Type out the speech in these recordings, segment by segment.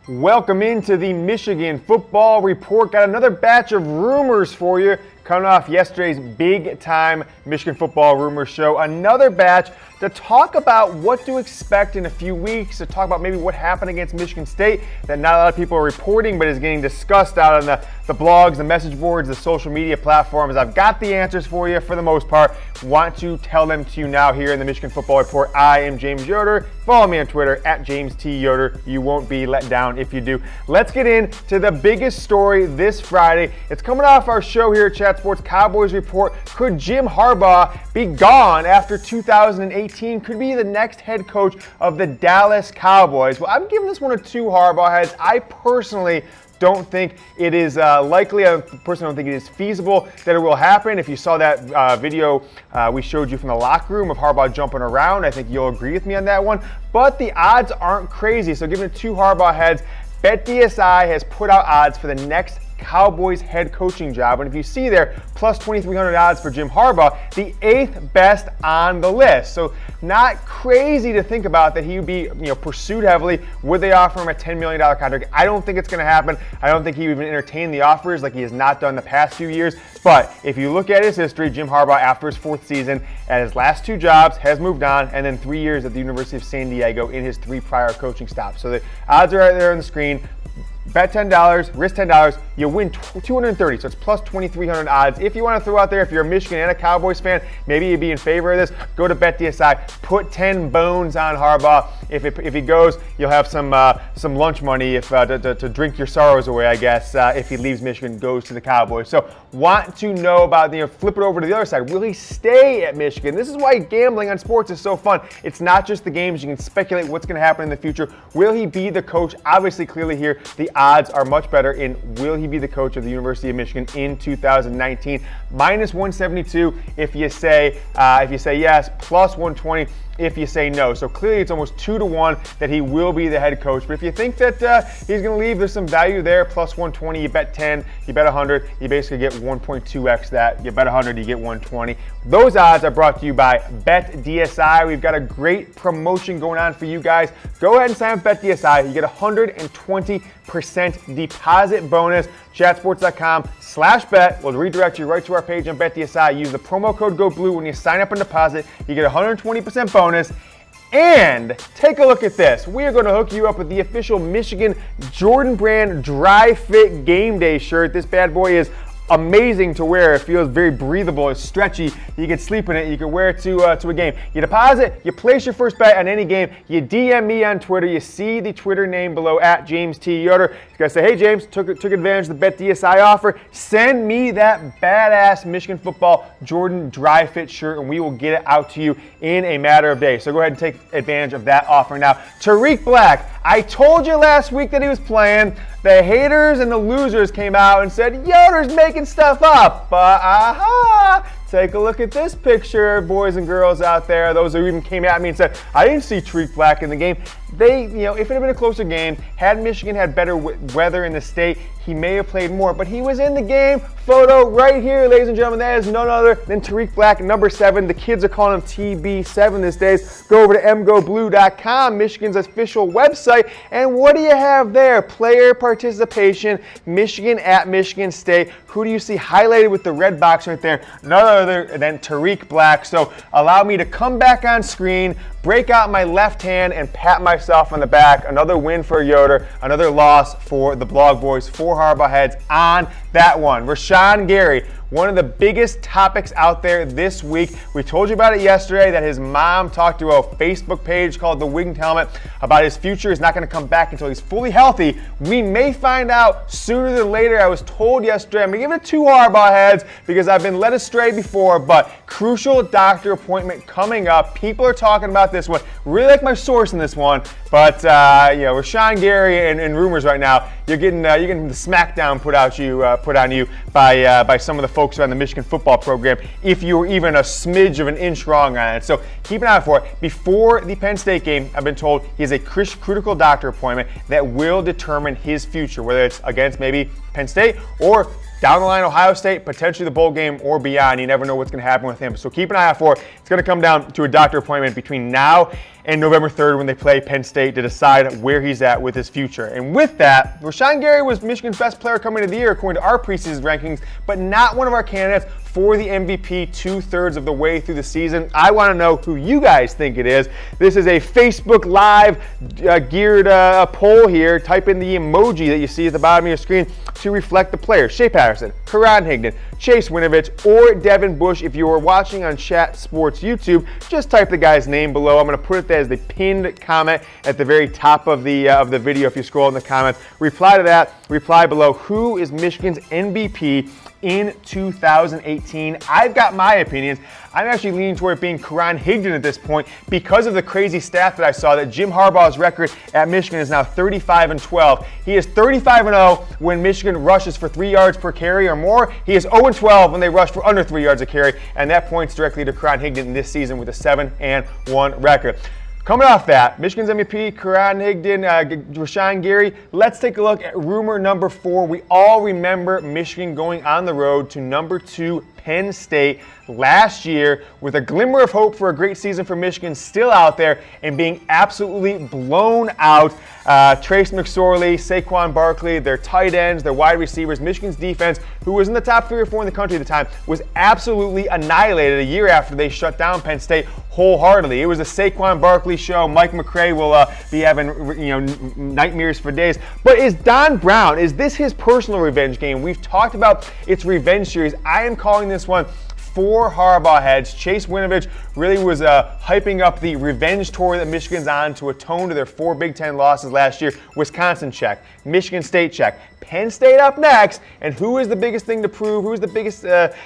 Welcome into the Michigan Football Report. Got another batch of rumors for you coming off yesterday's big-time Michigan Football Rumor Show. Another batch to talk about what to expect in a few weeks, to talk about maybe what happened against Michigan State that not a lot of people are reporting but is getting discussed out on the blogs, the message boards, the social media platforms. I've got the answers for you for the most part. Want to tell them to you now here in the Michigan Football Report. I am James Yoder. Follow me on Twitter at James T. Yoder. You won't be let down if you do. Let's get into the biggest story this Friday. It's coming off our show here at Chat Sports Cowboys Report. Could Jim Harbaugh be gone after 2018? Could be the next head coach of the Dallas Cowboys? Well, I'm giving this one to two Harbaugh-heads. I personally don't think it is likely. I personally don't think it is feasible that it will happen. If you saw that video we showed you from the locker room of Harbaugh jumping around, I think you'll agree with me on that one. But the odds aren't crazy. So giving it two Harbaugh-heads, BETDSI has put out odds for the next Cowboys head coaching job. And if you see there, plus 2,300 odds for Jim Harbaugh, the 8th best on the list. So not crazy to think about that he would be pursued heavily. Would they offer him a $10 million contract? I don't think it's going to happen. I don't think he would even entertain the offers like he has not done the past few years. But if you look at his history, Jim Harbaugh, after his 4th season at his last 2 jobs, has moved on, and then 3 years at the University of San Diego in his 3 prior coaching stops. So the odds are right there on the screen. Bet $10, risk $10, you win $230, so it's plus 2,300 odds. If you want to throw out there, if you're a Michigan and a Cowboys fan, maybe you'd be in favor of this, go to BETDSI, put 10 bones on Harbaugh. If he goes, you'll have some lunch money to drink your sorrows away, I guess, if he leaves Michigan, goes to the Cowboys. So want to know about, flip it over to the other side. Will he stay at Michigan? This is why gambling on sports is so fun. It's not just the games. You can speculate what's going to happen in the future. Will he be the coach? Obviously, clearly here, the odds are much better in will he be the coach of the University of Michigan in 2019. Minus 172 if you say yes, plus 120 if you say no. So clearly it's almost 2-1 that he will be the head coach. But if you think that he's going to leave, there's some value there. Plus 120, you bet 10, you bet 100, you basically get 1.2x that. You bet 100, you get 120. Those odds are brought to you by BETDSI. We've got a great promotion going on for you guys. Go ahead and sign up with BETDSI. You get 120% deposit bonus. Chatsports.com/bet will redirect you right to our page on BETDSI. Use the promo code GOBLUE when you sign up and deposit. You get 120% bonus. And take a look at this. We are going to hook you up with the official Michigan Jordan Brand Dry Fit Game Day shirt. This bad boy is amazing to wear. It feels very breathable. It's stretchy. You can sleep in it. You can wear it to a game. You deposit. You place your first bet on any game. You DM me on Twitter. You see the Twitter name below at James T. Yoder. You guys say, hey, James, took advantage of the BETDSI offer. Send me that badass Michigan football Jordan Dry Fit shirt, and we will get it out to you in a matter of days. So go ahead and take advantage of that offer now. Tarik Black, I told you last week that he was playing. The haters and the losers came out and said, Yoder's making stuff up. Take a look at this picture, boys and girls out there. Those who even came at me and said, I didn't see Tarik Black in the game. If it had been a closer game, had Michigan had better weather in the state, he may have played more, but he was in the game. Photo right here, ladies and gentlemen. That is none other than Tarik Black, number 7. The kids are calling him TB7 these days. Go over to mgoblue.com, Michigan's official website, and what do you have there? Player participation, Michigan at Michigan State. Who do you see highlighted with the red box right there? None other than Tarik Black. So allow me to come back on screen, break out my left hand, and pat myself on the back. Another win for Yoder, another loss for the Blog Boys, 4 Harbaugh-heads on that one. Rashan Gary, one of the biggest topics out there this week. We told you about it yesterday that his mom talked to a Facebook page called The Winged Helmet about his future. He's not going to come back until he's fully healthy. We may find out sooner than later. I was told yesterday. I'm going to give it 2 Harbaugh-heads because I've been led astray before, but crucial doctor appointment coming up. People are talking about this one. Really like my source in this one, but Rashan Gary and rumors right now. You're getting the smackdown put on you by some of the folks around the Michigan football program if you were even a smidge of an inch wrong on it. So keep an eye out for it. Before the Penn State game, I've been told he has a critical doctor appointment that will determine his future, whether it's against maybe Penn State or Down the line, Ohio State, potentially the bowl game or beyond. You never know what's going to happen with him. So keep an eye out for it. It's going to come down to a doctor appointment between now and November 3rd when they play Penn State to decide where he's at with his future. And with that, Rashan Gary was Michigan's best player coming into the year according to our preseason rankings, but not one of our candidates for the MVP 2/3 of the way through the season. I want to know who you guys think it is. This is a Facebook Live geared poll here. Type in the emoji that you see at the bottom of your screen to reflect the players. Shea Patterson, Karan Higdon, Chase Winovich, or Devin Bush. If you are watching on Chat Sports YouTube, just type the guy's name below. I'm going to put it there as the pinned comment at the very top of the video. If you scroll in the comments, reply to that. Reply below. Who is Michigan's MVP in 2018? I've got my opinions. I'm actually leaning toward it being Karan Higdon at this point because of the crazy stat that I saw that Jim Harbaugh's record at Michigan is now 35-12. He is 35-0 when Michigan rushes for 3 yards per carry or more. He is 0-12 when they rush for under 3 yards a carry, and that points directly to Karan Higdon this season with a 7-1 record. Coming off that, Michigan's MVP, Karan Higdon, Rashan Gary. Let's take a look at rumor number 4. We all remember Michigan going on the road to number 2 Penn State last year with a glimmer of hope for a great season for Michigan still out there and being absolutely blown out. Trace McSorley, Saquon Barkley, their tight ends, their wide receivers, Michigan's defense, who was in the top 3 or 4 in the country at the time, was absolutely annihilated a year after they shut down Penn State wholeheartedly. It was a Saquon Barkley show. Mike McCray will be having nightmares for days. But is Don Brown, is this his personal revenge game? We've talked about its revenge series. I am calling this one for Harbaugh-heads. Chase Winovich really was hyping up the revenge tour that Michigan's on to atone to their 4 Big Ten losses last year. Wisconsin check, Michigan State check, Penn State up next, and who is the biggest thing to prove? Who is the biggest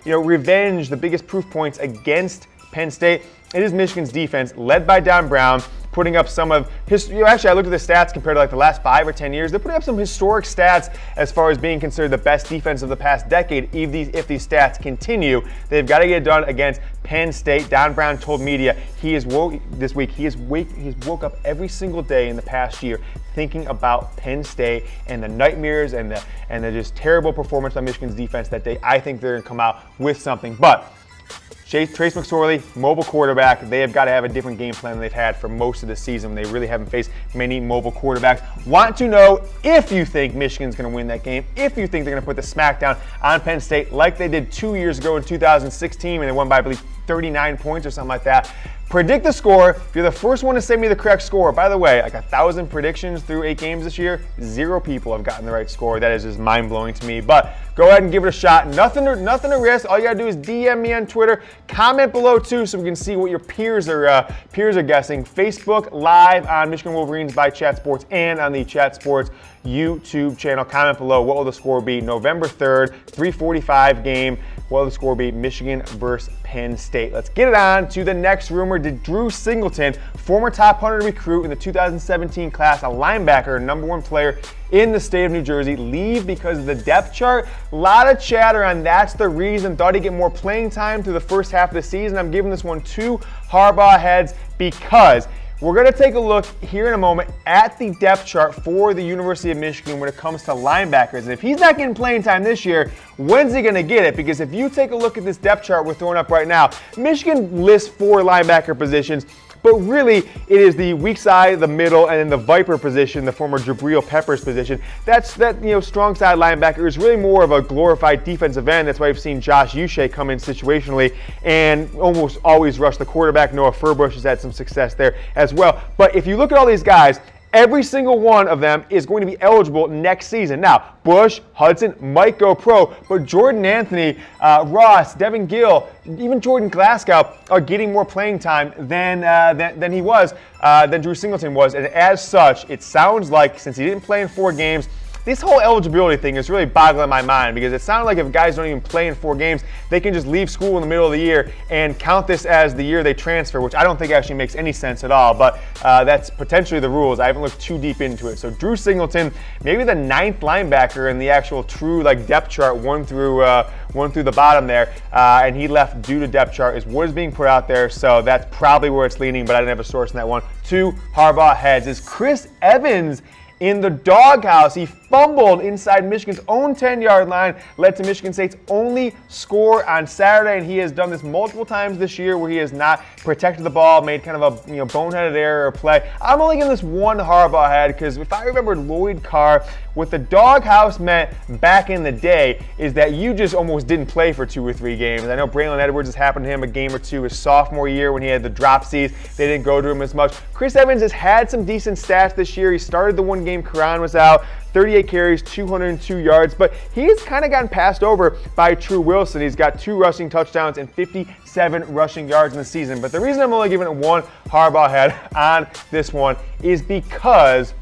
revenge, the biggest proof points against Penn State? It is Michigan's defense, led by Don Brown, putting up some of his, actually I looked at the stats compared to like the last 5 or 10 years. They're putting up some historic stats as far as being considered the best defense of the past decade. If these stats continue, they've got to get it done against Penn State. Don Brown told media he is woke up every single day in the past year thinking about Penn State and the nightmares and the just terrible performance by Michigan's defense that day. I think they're going to come out with something. But Trace McSorley, mobile quarterback, they have got to have a different game plan than they've had for most of the season. They really haven't faced many mobile quarterbacks. Want to know if you think Michigan's going to win that game, if you think they're going to put the smackdown on Penn State like they did 2 years ago in 2016 when they won by, I believe, 39 points or something like that. Predict the score. If you're the first one to send me the correct score, by the way, like 1,000 predictions through 8 games this year, 0 people have gotten the right score. That is just mind-blowing to me. But go ahead and give it a shot. Nothing to risk. All you gotta do is DM me on Twitter. Comment below too, so we can see what your peers are guessing. Facebook Live on Michigan Wolverines by Chat Sports and on the Chat Sports YouTube channel. Comment below. What will the score be? November 3rd, 3:45 game. What will the score be? Michigan versus Penn State. Let's get it on to the next rumor. Did Drew Singleton, former top 100 recruit in the 2017 class, a linebacker, #1 player in the state of New Jersey, leave because of the depth chart? A lot of chatter on that's the reason. Thought he'd get more playing time through the first half of the season. I'm giving this one to Harbaugh-heads because we're going to take a look here in a moment at the depth chart for the University of Michigan when it comes to linebackers. And if he's not getting playing time this year, when's he going to get it? Because if you take a look at this depth chart we're throwing up right now, Michigan lists 4 linebacker positions, but really it is the weak side, the middle, and then the Viper position, the former Jabril Peppers position. That strong side linebacker is really more of a glorified defensive end. That's why we've seen Josh Uche come in situationally and almost always rush the quarterback. Noah Furbush has had some success there as well. But if you look at all these guys, every single one of them is going to be eligible next season. Now, Bush, Hudson might go pro, but Jordan Anthony, Ross, Devin Gill, even Jordan Glasgow are getting more playing time than Drew Singleton was. And as such, it sounds like since he didn't play in 4 games, this whole eligibility thing is really boggling my mind because it sounds like if guys don't even play in 4 games, they can just leave school in the middle of the year and count this as the year they transfer, which I don't think actually makes any sense at all. But that's potentially the rules. I haven't looked too deep into it. So Drew Singleton, maybe the 9th linebacker in the actual true depth chart, one through the bottom there, and he left due to depth chart is what is being put out there. So that's probably where it's leaning, but I didn't have a source in that one. 2 Harbaugh-heads. Is Chris Evans in the doghouse? He fumbled inside Michigan's own 10-yard line, led to Michigan State's only score on Saturday, and he has done this multiple times this year where he has not protected the ball, made kind of a boneheaded error or play. I'm only giving this one Harbaugh head because if I remember Lloyd Carr, what the doghouse meant back in the day is that you just almost didn't play for 2 or 3 games. I know Braylon Edwards has happened to him a game or two his sophomore year when he had the dropsies. They didn't go to him as much. Chris Evans has had some decent stats this year. He started the one game Karan was out. 38 carries, 202 yards, but he's kind of gotten passed over by True Wilson. He's got 2 rushing touchdowns and 57 rushing yards in the season. But the reason I'm only giving it one Harbaugh head on this one is because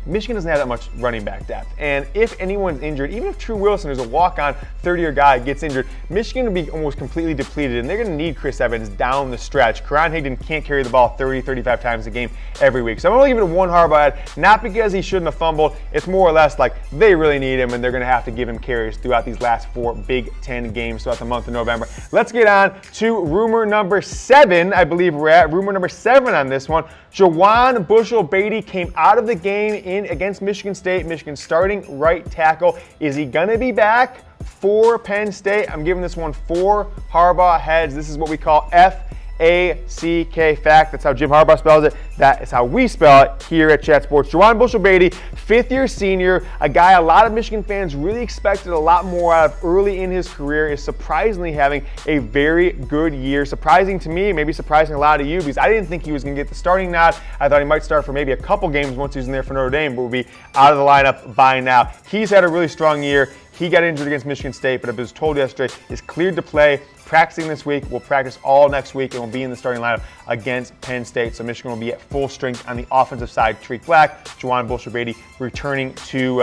Michigan doesn't have that much running back depth. And if anyone's injured, even if True Wilson, who's a walk-on 30-year guy, gets injured, Michigan will be almost completely depleted, and they're going to need Chris Evans down the stretch. Karan Higdon can't carry the ball 30, 35 times a game every week. So I'm only giving it one Harbaugh head, not because he shouldn't have fumbled. It's more or less like they really need him, and they're going to have to give him carries throughout these last 4 Big Ten games throughout the month of November. Let's get on to rumor number 7. I believe we're at rumor number 7 on this one. Juwann Bushell-Beatty came out of the game against Michigan State. Michigan's starting right tackle. Is he going to be back for Penn State? I'm giving this one 4 Harbaugh heads. This is what we call FACK, fact. That's how Jim Harbaugh spells it. That is how we spell it here at Chat Sports. Juwann Bushell-Beatty, 5th-year senior, a guy a lot of Michigan fans really expected a lot more out of early in his career, is surprisingly having a very good year. Surprising to me, maybe surprising a lot of you, because I didn't think he was going to get the starting nod. I thought he might start for maybe a couple games once he's in there for Notre Dame, but would be out of the lineup by now. He's had a really strong year. He got injured against Michigan State, but as was told yesterday, is cleared to play. Practicing this week, will practice all next week, and will be in the starting lineup against Penn State. So Michigan will be at full strength on the offensive side. Tarik Black, Juwann Bushell-Beatty returning to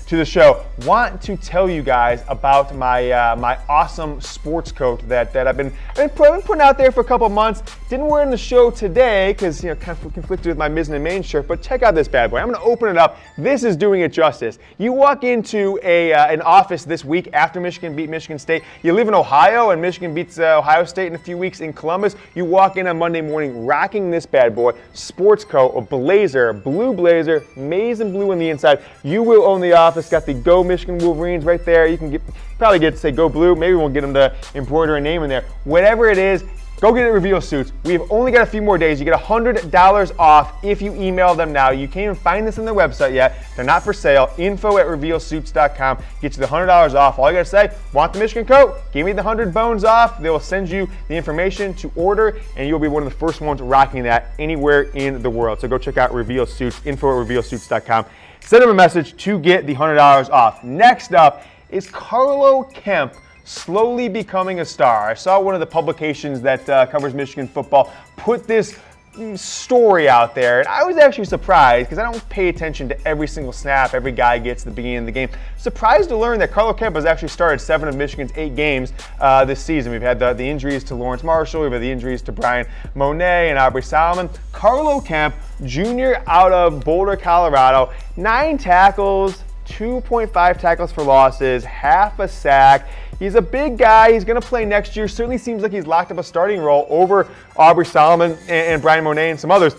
the show. Want to tell you guys about my my awesome sports coat that I've been putting out there for a couple months. Didn't wear it in the show today because kind of conflicted with my Mizzen and Main shirt. But check out this bad boy. I'm going to open it up. This is doing it justice. You walk into an office this week after Michigan beat Michigan State. You live in Ohio and Michigan beats Ohio State in a few weeks in Columbus. You walk in on Monday morning rocking this bad boy, sports coat, a blazer, blue blazer, maize and blue on the inside. You will own the office. Got the Go Michigan Wolverines right there. You can probably get to say Go Blue. Maybe we'll get them to embroider a name in there. Whatever it is, go get it at Reveal Suits. We have only got a few more days. You get $100 off if you email them now. You can't even find this on their website yet. They're not for sale. info@revealsuits.com. Get you the $100 off. All you got to say, want the Michigan coat? Give me the 100 bones off. They will send you the information to order, and you'll be one of the first ones rocking that anywhere in the world. So go check out Reveal Suits, info@revealsuits.com. Send them a message to get the $100 off. Next up is Carlo Kemp slowly becoming a star. I saw one of the publications that covers Michigan football put this story out there, and I was actually surprised because I don't pay attention to every single snap every guy gets at the beginning of the game. Surprised to learn that Carlo Kemp has actually started 7 of Michigan's 8 games this season. We've had the injuries to Lawrence Marshall, we've had the injuries to Brian Monet and Aubrey Solomon. Carlo Kemp, junior out of Boulder, Colorado, 9 tackles, 2.5 tackles for losses, half a sack. He's a big guy. He's going to play next year. Certainly seems like he's locked up a starting role over Aubrey Solomon and Brian Monet and some others.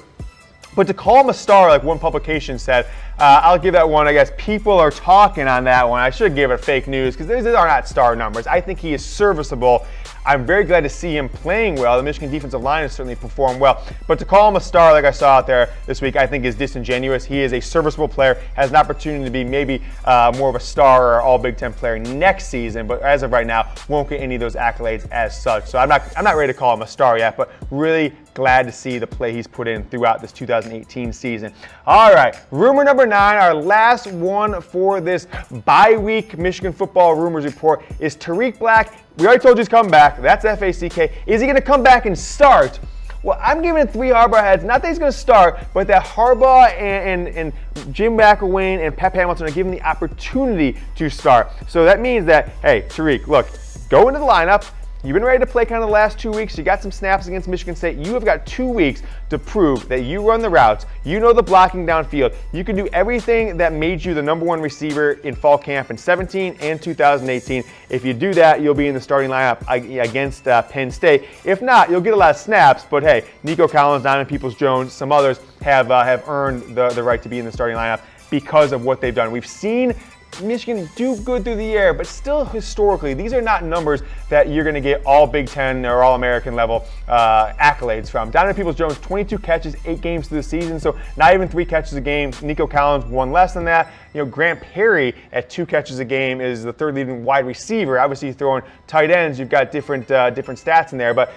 But to call him a star, like one publication said, I'll give that one, I guess, people are talking on that one. I should give it fake news because these are not star numbers. I think he is serviceable. I'm very glad to see him playing well. The Michigan defensive line has certainly performed well. But to call him a star like I saw out there this week, I think is disingenuous. He is a serviceable player, has an opportunity to be maybe more of a star or all Big Ten player next season. But as of right now, won't get any of those accolades as such. So I'm not ready to call him a star yet, but really glad to see the play he's put in throughout this 2018 season. All right, rumor number 9, our last one for this bye-week Michigan football rumors report is Tarik Black. We already told you he's coming back. That's FACK. Is he going to come back and start? Well, I'm giving it 3 Harbaugh heads. Not that he's going to start, but that Harbaugh and Jim McElwain and Pep Hamilton are given the opportunity to start. So that means that, hey, Tarik, look, go into the lineup. You've been ready to play kind of the last 2 weeks. You got some snaps against Michigan State. You have got 2 weeks to prove that you run the routes. You know the blocking downfield. You can do everything that made you the #1 receiver in fall camp in 17 and 2018. If you do that, you'll be in the starting lineup against Penn State. If not, you'll get a lot of snaps. But hey, Nico Collins, Donovan Peoples-Jones, some others have earned the right to be in the starting lineup because of what they've done. We've seen Michigan do good through the air, but still historically, these are not numbers that you're going to get all Big Ten or all American level accolades from. Donovan Peoples-Jones, 22 catches, 8 games through the season, so not even 3 catches a game. Nico Collins, 1 less than that. Grant Perry at 2 catches a game is the 3rd leading wide receiver. Obviously, throwing tight ends, you've got different stats in there, but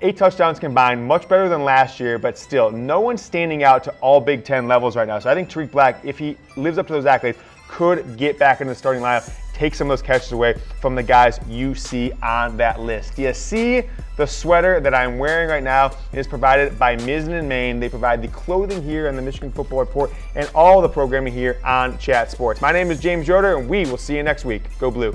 8 touchdowns combined, much better than last year, but still, no one's standing out to all Big Ten levels right now. So I think Tarik Black, if he lives up to those accolades, could get back into the starting lineup, take some of those catches away from the guys you see on that list. Do you see the sweater that I'm wearing right now? It is provided by Mizzen & Main. They provide the clothing here on the Michigan Football Report and all the programming here on Chat Sports. My name is James Yoder, and we will see you next week. Go Blue.